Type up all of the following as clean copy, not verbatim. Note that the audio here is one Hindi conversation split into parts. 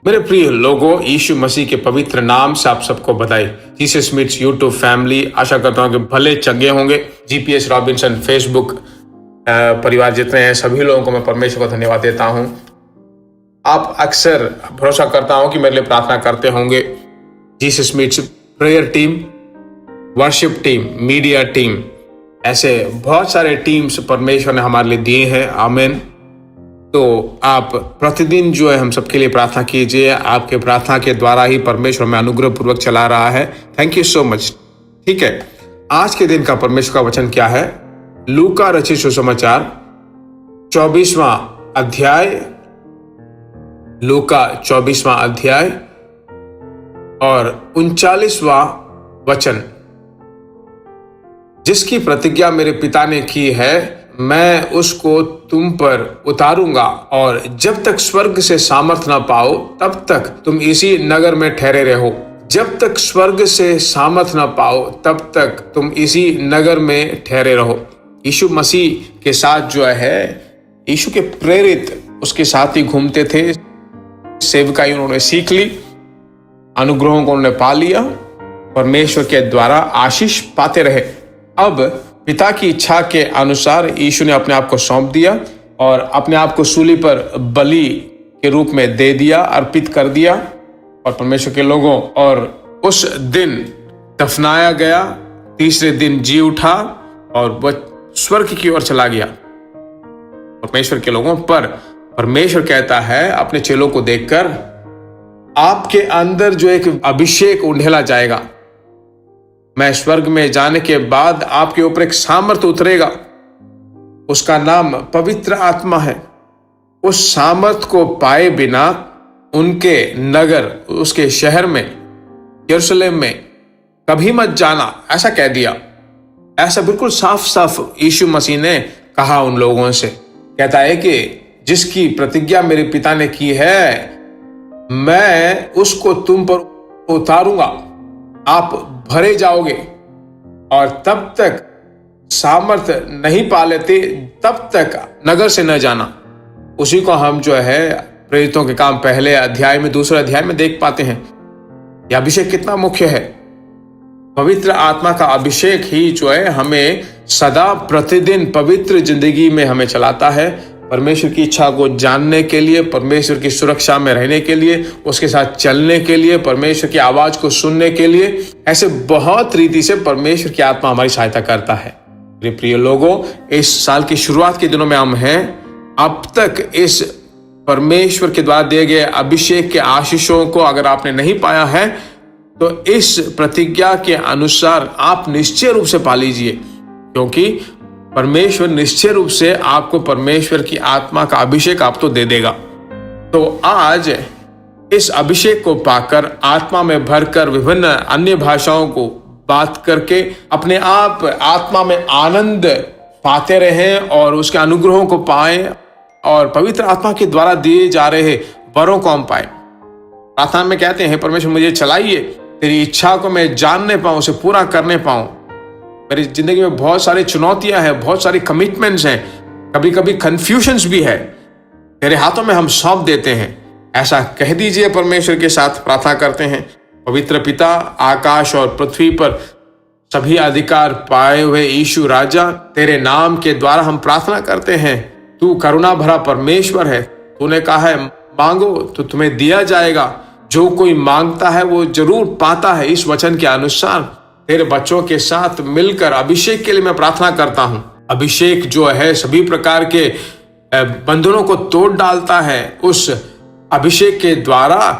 मेरे प्रिय लोगों, यीशु मसीह के पवित्र नाम से आप सबको बधाई। जीसस मीट्स यूट्यूब फैमिली, आशा करता हूँ कि भले चंगे होंगे। जीपीएस रॉबिन्सन फेसबुक परिवार जितने हैं सभी लोगों को मैं परमेश्वर को धन्यवाद देता हूँ। आप अक्सर भरोसा करता हूँ कि मेरे लिए प्रार्थना करते होंगे। Jesus meets prayer team, worship team, media team, ऐसे बहुत सारे टीम्स परमेश्वर ने हमारे लिए दिए हैं। आमीन। तो आप प्रतिदिन जो है हम सबके लिए प्रार्थना कीजिए। आपके प्रार्थना के द्वारा ही परमेश्वर में अनुग्रह पूर्वक चला रहा है। Thank you so much. ठीक है, आज के दिन का परमेश्वर का वचन क्या है? लूका रचित सुसमाचार 24वां अध्याय, लूका 24वां अध्याय और 39वां वचन। जिसकी प्रतिज्ञा मेरे पिता ने की है, मैं उसको तुम पर उतारूंगा, और जब तक स्वर्ग से सामर्थ ना पाओ तब तक तुम इसी नगर में ठहरे रहो। जब तक स्वर्ग से सामर्थ ना पाओ तब तक तुम इसी नगर में ठहरे रहो। यीशु मसीह के साथ जो है, यीशु के प्रेरित उसके साथ ही घूमते थे। सेवकाई उन्होंने सीख ली, अनुग्रहों को उन्होंने पा लिया, परमेश्वर के द्वारा आशीष पाते रहे। अब पिता की इच्छा के अनुसार यीशु ने अपने आप को सौंप दिया और अपने आप को सूली पर बलि के रूप में दे दिया, अर्पित कर दिया और परमेश्वर के लोगों। और उस दिन दफनाया गया, तीसरे दिन जी उठा और वह स्वर्ग की ओर चला गया परमेश्वर के लोगों पर। परमेश्वर कहता है अपने चेलों को देखकर, आपके अंदर जो एक अभिषेक उंडेला जाएगा, मैं स्वर्ग में जाने के बाद आपके ऊपर एक सामर्थ उतरेगा, उसका नाम पवित्र आत्मा है। उस सामर्थ को पाए बिना उनके नगर, उसके शहर में, यरूशलेम में कभी मत जाना, ऐसा कह दिया। ऐसा बिल्कुल साफ साफ यीशु मसीह ने कहा उन लोगों से। कहता है कि जिसकी प्रतिज्ञा मेरे पिता ने की है, मैं उसको तुम पर उतारूंगा, आप भरे जाओगे, और तब तक सामर्थ नहीं पा लेते तब तक नगर से न जाना। उसी को हम जो है प्रेरितों के काम पहले अध्याय में, दूसरे अध्याय में देख पाते हैं। यह अभिषेक कितना मुख्य है। पवित्र आत्मा का अभिषेक ही जो है हमें सदा प्रतिदिन पवित्र जिंदगी में हमें चलाता है, परमेश्वर की इच्छा को जानने के लिए, परमेश्वर की सुरक्षा में रहने के लिए, उसके साथ चलने के लिए, परमेश्वर की आवाज को सुनने के लिए। ऐसे बहुत रीति से परमेश्वर की आत्मा हमारी सहायता करता है। मेरे प्रिय लोगों, इस साल की शुरुआत के दिनों में हम हैं। अब तक इस परमेश्वर के द्वारा दिए गए अभिषेक के आशीषों को अगर आपने नहीं पाया है, तो इस प्रतिज्ञा के अनुसार आप निश्चय रूप से पा लीजिए, क्योंकि परमेश्वर निश्चय रूप से आपको परमेश्वर की आत्मा का अभिषेक आप तो दे देगा। तो आज इस अभिषेक को पाकर, आत्मा में भरकर, विभिन्न अन्य भाषाओं को बात करके अपने आप आत्मा में आनंद पाते रहें और उसके अनुग्रहों को पाएं, और पवित्र आत्मा के द्वारा दिए जा रहे वरों को हम पाएं। प्रार्थना में कहते हैं, परमेश्वर मुझे चलाइए, तेरी इच्छा को मैं जानने पाऊं, उसे पूरा करने पाऊं। मेरी जिंदगी में बहुत सारी चुनौतियां हैं, बहुत सारी कमिटमेंट्स हैं, कभी कभी कंफ्यूजन्स भी है, तेरे हाथों में हम सौंप देते हैं। ऐसा कह दीजिए, परमेश्वर के साथ प्रार्थना करते हैं। पवित्र पिता, आकाश और पृथ्वी पर सभी अधिकार पाए हुए यीशु राजा, तेरे नाम के द्वारा हम प्रार्थना करते हैं। तू करुणा भरा परमेश्वर है। तूने कहा है, मांगो तो तुम्हें दिया जाएगा, जो कोई मांगता है वो जरूर पाता है। इस वचन के अनुसार तेरे बच्चों के साथ मिलकर अभिषेक के लिए मैं प्रार्थना करता हूं। अभिषेक जो है सभी प्रकार के बंधनों को तोड़ डालता है। उस अभिषेक के द्वारा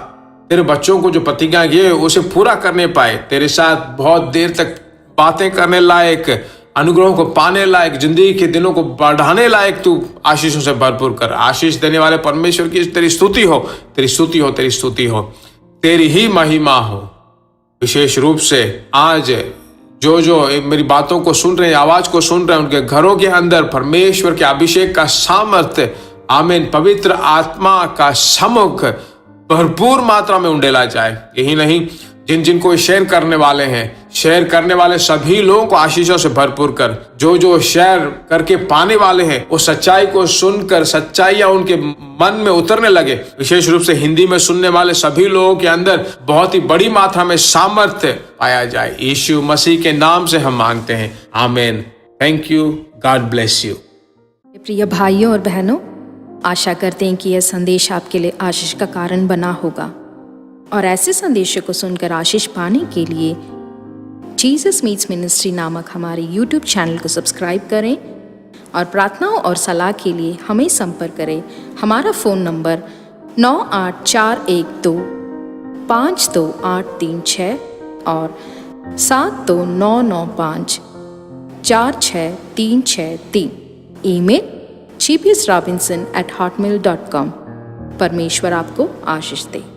तेरे बच्चों को जो प्रतिज्ञा की है उसे पूरा करने पाए, तेरे साथ बहुत देर तक बातें करने लायक, अनुग्रहों को पाने लायक, जिंदगी के दिनों को बढ़ाने लायक तू आशीषों से भरपूर कर। आशीष देने वाले परमेश्वर की तेरी स्तुति हो, तेरी स्तुति हो, तेरी स्तुति हो, तेरी ही महिमा हो। विशेष रूप से आज जो मेरी बातों को सुन रहे हैं, आवाज को सुन रहे हैं, उनके घरों के अंदर परमेश्वर के अभिषेक का सामर्थ्य, आमीन, पवित्र आत्मा का समुख भरपूर मात्रा में उंडेला जाए। यही नहीं, जिन जिन को शेयर करने वाले हैं, शेयर करने वाले सभी लोगों को आशीषों से भरपूर कर। जो जो शेयर करके पाने वाले हैं वो सच्चाई को सुनकर सच्चाइयां उनके मन में उतरने लगे। विशेष रूप से हिंदी में सुनने वाले सभी लोगों के अंदर बहुत ही बड़ी मात्रा में सामर्थ्य पाया जाए। यीशु मसीह के नाम से हम मांगते हैं, आमीन। Thank you, God bless you. प्रिय भाइयों और बहनों, आशा करते हैं कि यह संदेश आपके लिए आशीष का कारण बना होगा और ऐसे संदेशों को सुनकर आशीष पाने के लिए जीसस मीट्स मिनिस्ट्री नामक हमारे YouTube चैनल को सब्सक्राइब करें और प्रार्थनाओं और सलाह के लिए हमें संपर्क करें। हमारा फ़ोन नंबर 9841252836 और 7299546363। Email gpsrobinson@hotmail.com। परमेश्वर आपको आशीष दे।